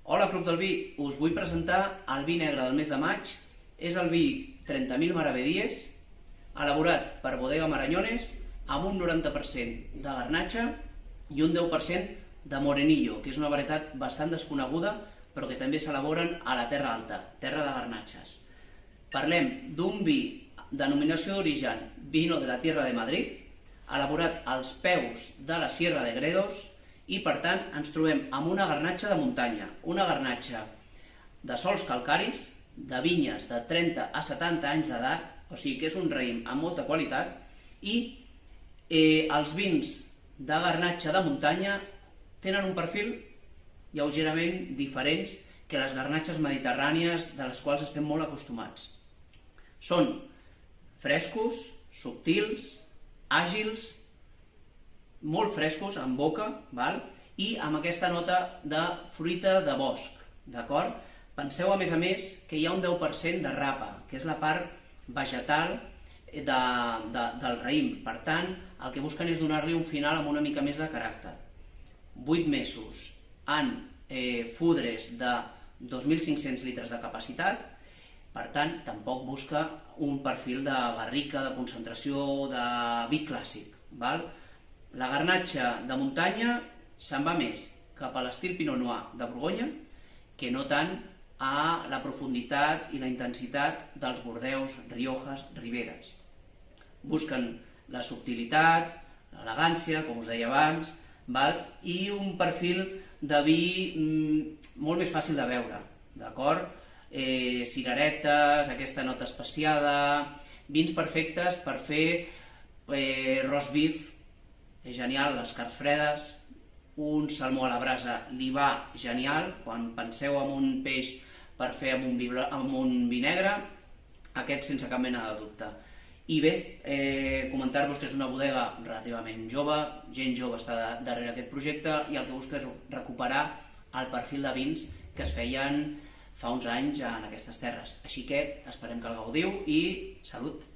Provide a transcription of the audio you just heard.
Hola, Club del Vi. Us vull presentar el vi negre del mes de maig. És el vi 30.000 Maravedíes, elaborat per Bodega Marañones, amb un 90% de garnatxa i un 10% de Morenillo, que és una varietat bastant desconeguda, però que també s'elaboren a la Terra Alta, terra de garnatxes. Parlem d'un vi, denominació d'origen Vino de la Tierra de Madrid, elaborat als peus de la Sierra de Gredos, i per tant ens trobem amb una garnatxa de muntanya, una garnatxa de sòls calcaris, de vinyes de 30 a 70 anys d'edat, o sigui que és un raïm amb molta qualitat, i els vins de garnatxa de muntanya tenen un perfil lleugerament diferents que les garnatxes mediterrànies de les quals estem molt acostumats. Són frescos, subtils, àgils, molt frescos en boca, i amb aquesta nota de fruita de bosc, d'acord? Penseu a més que hi ha un 10% de rapa, que és la part vegetal del raïm. Per tant, el que busquen és donar-li un final amb una mica més de caràcter. 8 mesos en fudres de 2.500 litres de capacitat, per tant, tampoc busca un perfil de barrica, de concentració, de vi clàssic. La garnatxa de muntanya se'n va més cap a l'estil Pinot Noir de Borgonya que no tant a la profunditat i la intensitat dels Bordeus, Riojas, Riberes. Busquen la subtilitat, l'elegància, com us deia abans, i un perfil de vi molt més fàcil de beure, d'acord? Cireretes, aquesta nota especiada, vins perfectes per fer roast beef, és genial, les carns fredes, un salmó a la brasa li va genial, quan penseu en un peix per fer amb un vi negre, aquest sense cap mena de dubte. I bé, comentar-vos que és una bodega relativament jove, gent jove està darrere aquest projecte i el que busca és recuperar el perfil de vins que es feien fa uns anys en aquestes terres. Així que esperem que el gaudiu i salut!